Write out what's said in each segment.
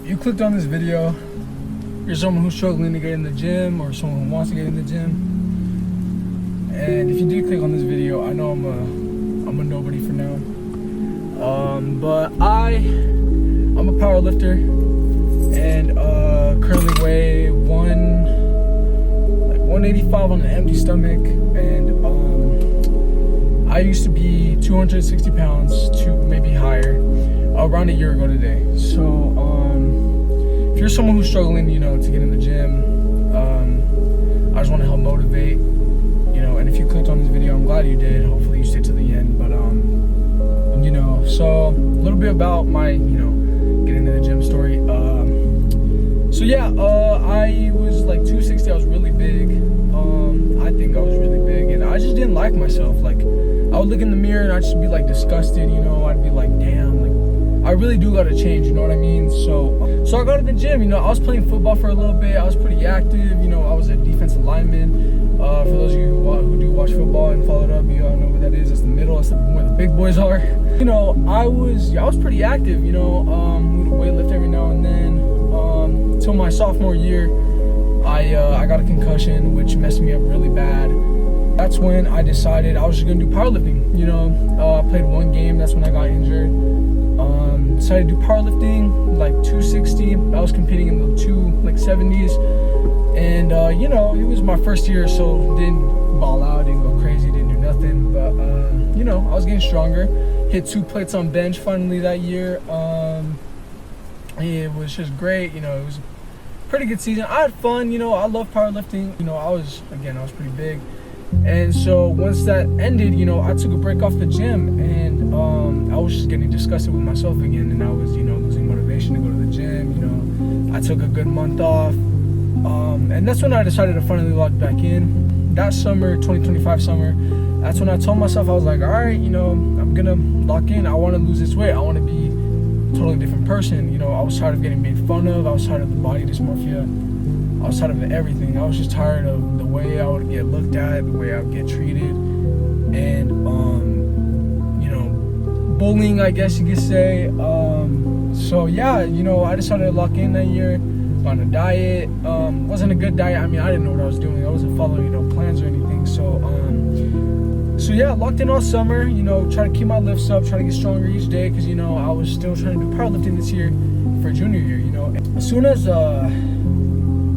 you clicked on this video, you're someone who's struggling to get in the gym or someone who wants to get in the gym. And if you did click on this video, I know I'm a nobody for now. But I'm a power lifter and currently weigh 185 on an empty stomach, and I used to be 260 pounds to maybe higher around a year ago today. So if you're someone who's struggling, to get in the gym, I just want to help motivate, and if you clicked on this video, I'm glad you did. Hopefully you stay to the end. But so a little bit about my getting into the gym story. So yeah, I was like 260. I was really big. I think I was really big, and I just didn't like myself. Like, I would look in the mirror and I'd just be like disgusted. I'd be like, damn, like I really do gotta change. You know what I mean? So I go to the gym. I was playing football for a little bit. I was pretty active. I was a defensive lineman. For those of you who do watch football and follow it up, you all know what that is. It's the middle. That's where the big boys are. I was pretty active. We would weight lift every now and then. Till my sophomore year, I got a concussion, which messed me up really bad. That's when I decided I was just gonna do powerlifting. I played one game. That's when I got injured. Decided to do powerlifting, like 260. I was competing in the 270s, and it was my first year, so didn't ball out, didn't go crazy, didn't do nothing. But I was getting stronger. Hit 2 plates on bench finally that year. It was just great. It was a pretty good season. I had fun. I love powerlifting. I was pretty big. And so once that ended, I took a break off the gym, and I was just getting disgusted with myself again, and I was, losing motivation to go to the gym. I took a good month off, and that's when I decided to finally log back in. That summer, 2025 summer, that's when I told myself, I was like, all right, I'm gonna lock in. I want to lose this weight. I want to be a totally different person. I was tired of getting made fun of. I was tired of the body dysmorphia. I was tired of everything. I was just tired of the way I would get looked at, the way I would get treated, and bullying, I guess you could say. So yeah, I decided to lock in that year on a diet. Wasn't a good diet. I didn't know what I was doing. I wasn't following plans or anything. So yeah, locked in all summer. Trying to keep my lifts up, trying to get stronger each day, because I was still trying to do powerlifting this year for junior year. As soon as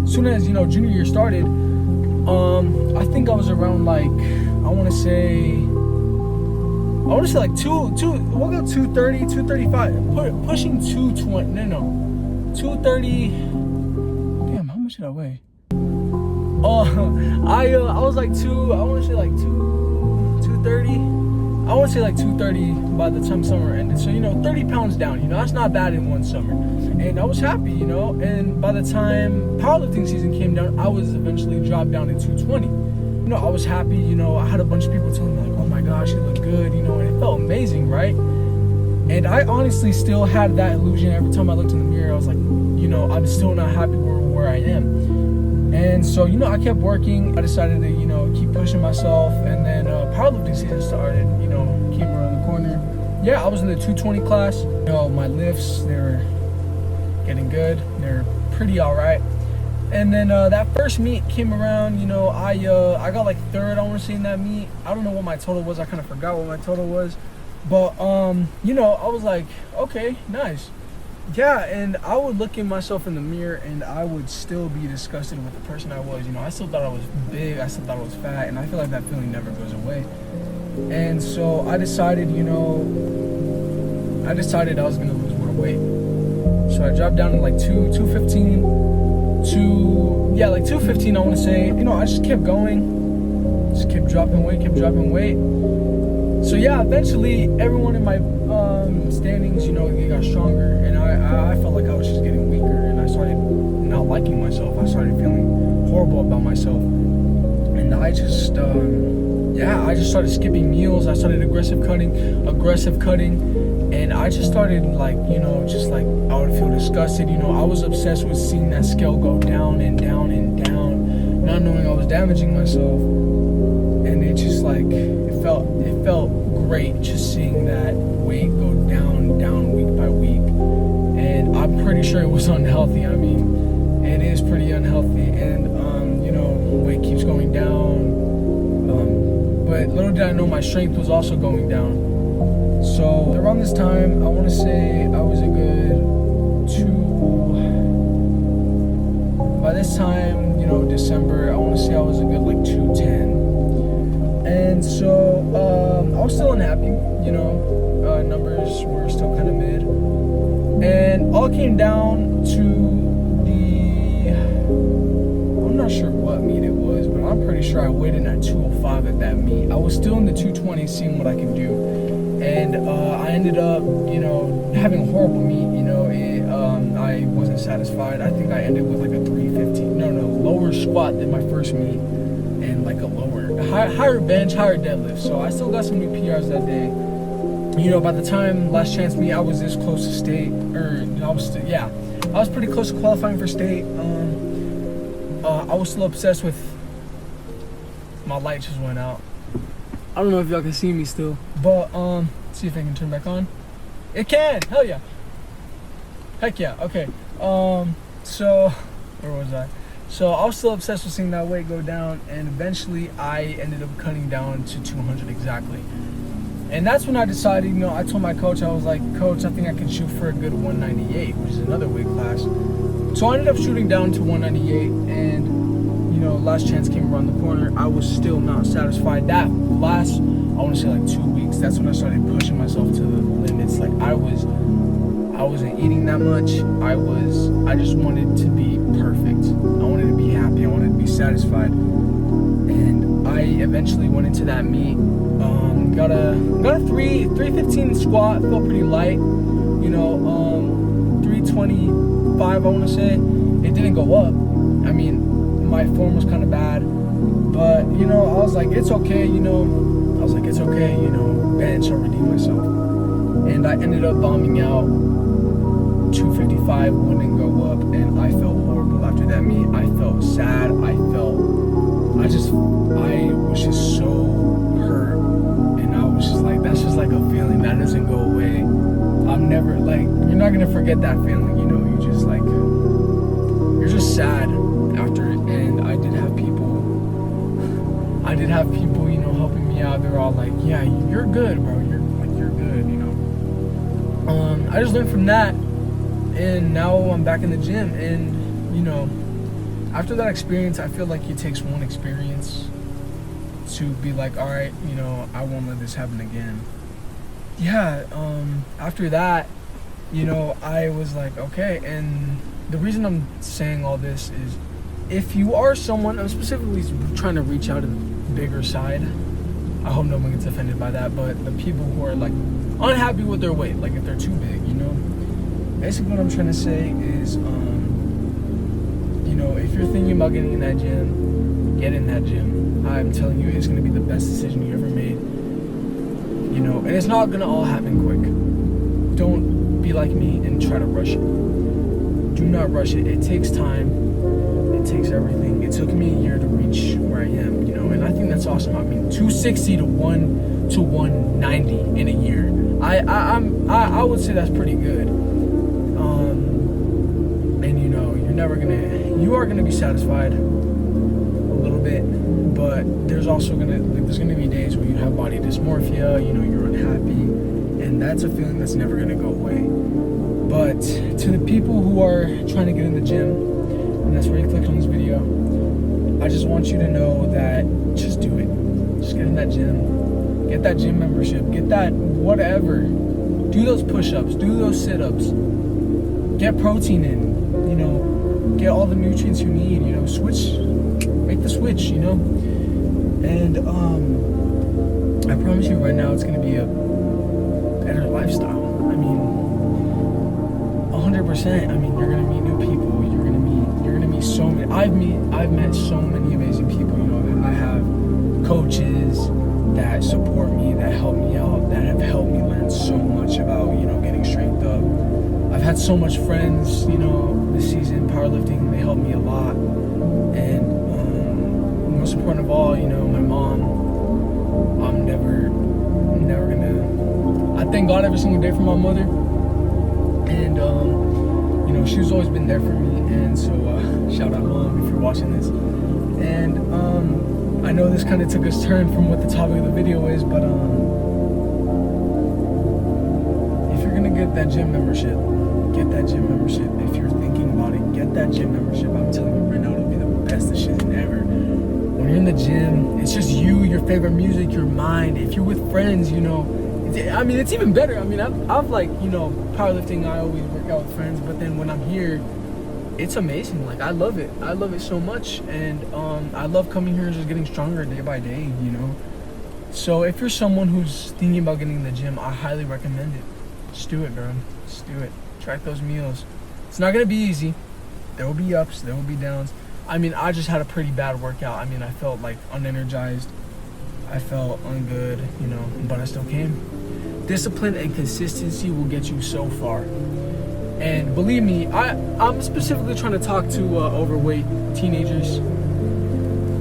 junior year started, I think I was around like, I want to say like 230, 235, pushing 220, 230, damn, how much did I weigh? I was like 230, I want to say like 230 by the time summer ended. So 30 pounds down, that's not bad in one summer. And I was happy, and by the time powerlifting season came down, I was eventually dropped down to 220. I was happy, I had a bunch of people telling me like, oh my gosh, you look good, and it felt amazing, right? And I honestly still had that illusion every time I looked in the mirror. I was like, I'm still not happy where I am. And so, I kept working. I decided to, keep pushing myself, and then powerlifting season started, came around the corner. Yeah, I was in the 220 class. My lifts, they were getting good. They're pretty all right. And then that first meet came around. I got like third, I want to say, in that meet. I don't know what my total was. I kind of forgot what my total was. But I was like, okay, nice. Yeah, and I would look at myself in the mirror, and I would still be disgusted with the person I was. I still thought I was big. I still thought I was fat, and I feel like that feeling never goes away. And so I decided, I was gonna lose more weight. So I dropped down to like 215, like 215, I want to say. I just kept going, just kept dropping weight. So yeah, eventually everyone in my standings, they got stronger, and I felt like I was just getting weaker, and I started not liking myself. I started feeling horrible about myself, and I just started skipping meals. I started aggressive cutting, and I just started like, just like I would feel disgusted. I was obsessed with seeing that scale go down and down and down, not knowing I was damaging myself, and it just like, it felt great just seeing that weight go down week by week. And I'm pretty sure it was unhealthy. I mean, it is pretty unhealthy, and weight keeps going down. But little did I know my strength was also going down. So around this time, I want to say I was a good by this time, December, I want to say I was a good like 210. And so I was still unhappy, numbers were still kind of mid. And all came down to I'm not sure what meet it was, but I'm pretty sure I weighed in at 205 at that meet. I was still in the 220 seeing what I could do. And I ended up, having a horrible meet, I wasn't satisfied. I think I ended with like a 315, lower squat than my first meet, and like a higher bench, higher deadlift. So I still got some new PRs that day. By the time last chance meet, I was this close to state, I was pretty close to qualifying for state. I was still obsessed with, my light just went out. I don't know if y'all can see me still, but see if I can turn back on. It can, hell yeah. Heck yeah, okay. So, where was I? So I was still obsessed with seeing that weight go down, and eventually I ended up cutting down to 200 exactly. And that's when I decided, I told my coach, I was like, Coach, I think I can shoot for a good 198, which is another weight class. So I ended up shooting down to 198, and last chance came around the corner. I was still not satisfied. That last, I want to say like 2 weeks, that's when I started pushing myself to the limits. Like I wasn't eating that much. I just wanted to be perfect. I wanted to be happy. I wanted to be satisfied. And I eventually went into that meet. Got a 315 squat, felt pretty light. 325, I want to say. It didn't go up. I mean, my form was kind of bad, but I was like, it's okay. Bench, I'll redeem myself. And I ended up bombing out. 255 wouldn't go up, and I felt horrible after that meet. I felt sad. I was just so hurt, and I was just like, that's just like a feeling that doesn't go away. I'm never like, you're not gonna forget that feeling. You just like, you're just sad after it. And I did have people, helping me out. They're all like, yeah, you're good, bro. You're good, I just learned from that, and now I'm back in the gym. And after that experience, I feel like it takes one experience to be like, all right, I won't let this happen again. After that, I was like, okay. And the reason I'm saying all this is, if you are someone, I'm specifically trying to reach out to the bigger side. I hope no one gets offended by that, but the people who are like unhappy with their weight, like if they're too big, basically what I'm trying to say is, if you're thinking about getting in that gym, get in that gym. I'm telling you, it's going to be the best decision you ever made. And it's not going to all happen quick. Don't be like me and try to rush it. Do not rush it. It takes time. It takes everything. It took me a year to reach where I am, and I think that's awesome. I mean, 260 to 190 in a year. I would say that's pretty good. And you are gonna be satisfied a little bit, but there's also gonna be days where you have body dysmorphia. You're unhappy, and that's a feeling that's never gonna go away. But to the people who are trying to get in the gym, and that's where you clicked on this video, I just want you to know that just do it. Just get in that gym. Get that gym membership. Get that whatever. Do those push-ups. Do those sit-ups. Get protein in. Get all the nutrients you need. Switch. Make the switch. And I promise you right now, it's gonna be a better lifestyle. I mean, 100%. I mean, you're gonna meet new people. You're gonna meet so many. I've met so many amazing people. I have coaches that support me, that help me out, that have helped me learn so much about getting strength up. I've had so much friends, this season powerlifting. They helped me a lot, and most important of all, my mom. I'm never gonna. I thank God every single day for my mother, and know, she's always been there for me. And so, shout out mom if you're watching this. And I know this kind of took us turn from what the topic of the video is, but if you're gonna get that gym membership, get that gym membership. If you're thinking about it, get that gym membership. I'm telling you right now, it'll be the best decision ever. When you're in the gym, it's just you, your favorite music, your mind. If you're with friends, you know, it's even better. I mean, I've like, you know, powerlifting, I always work out with friends, but then when I'm here, it's amazing. Like, I love it. I love it so much. And I love coming here and just getting stronger day by day, you know. So if you're someone who's thinking about getting in the gym, I highly recommend it. Just do it, bro. Just do it. Track those meals. It's not gonna be easy. There will be ups, there will be downs. I mean, I just had a pretty bad workout. I mean, I felt like unenergized. I felt ungood, you know, but I still came. Discipline and consistency will get you so far. And believe me, I'm specifically trying to talk to overweight teenagers,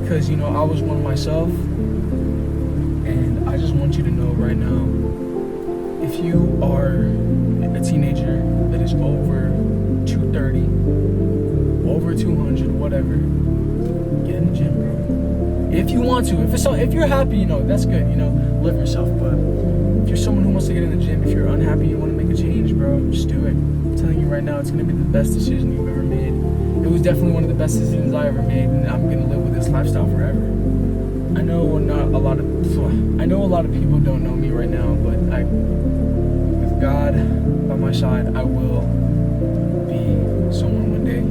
because, you know, I was one myself. And I just want you to know right now, if you are a teenager that is over 230, over 200, whatever, get in the gym, bro. If you want to, if you're happy, you know, that's good, you know, live yourself. But if you're someone who wants to get in the gym, if you're unhappy, you want to make a change, bro, just do it. I'm telling you right now, it's gonna be the best decision you've ever made. It was definitely one of the best decisions I ever made, and I'm gonna live with this lifestyle forever. I know a lot of people don't know me right now, but with God by my side, I will be someone one day,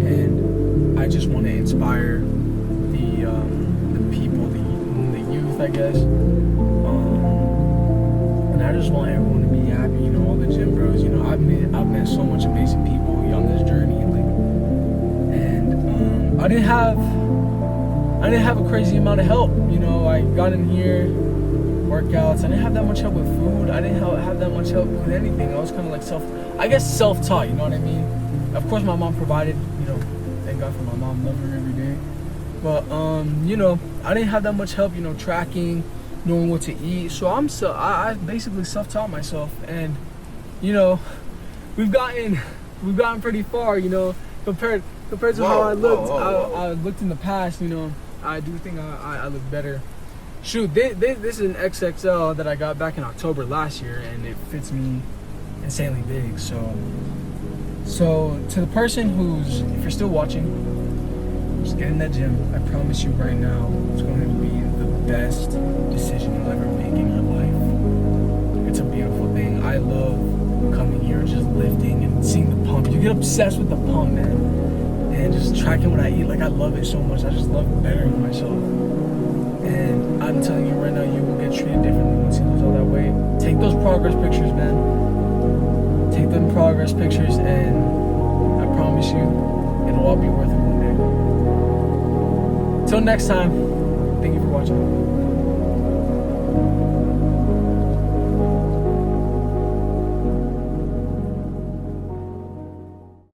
and I just want to inspire the people, the youth, I guess. And I just want everyone to be happy, you know, all the gym bros. You know, I've met so much amazing people on this journey, and I didn't have a crazy amount of help. You know, I got in here, workouts. I didn't have that much help with food. I didn't have that much help with anything. I was kind of like self-taught. You know what I mean? Of course, my mom provided. You know, thank God for my mom. Love her every day. But you know, I didn't have that much help. You know, tracking, knowing what to eat. So I basically self-taught myself, and you know, we've gotten pretty far. You know, compared to how I looked. I looked in the past. You know, I do think I look better. Shoot, this is an XXL that I got back in October last year, and it fits me insanely big. So to the person who's, if you're still watching, just get in that gym. I promise you right now, it's going to be the best decision you'll ever make in your life. It's a beautiful thing. I love coming here, just lifting and seeing the pump. You get obsessed with the pump, man, and just tracking what I eat. Like, I love it so much. I just love bettering myself. And I'm telling you right now, you will get treated differently once you lose all that weight. Take those progress pictures, man. Take them progress pictures, and I promise you, it'll all be worth it one day. Till next time, thank you for watching.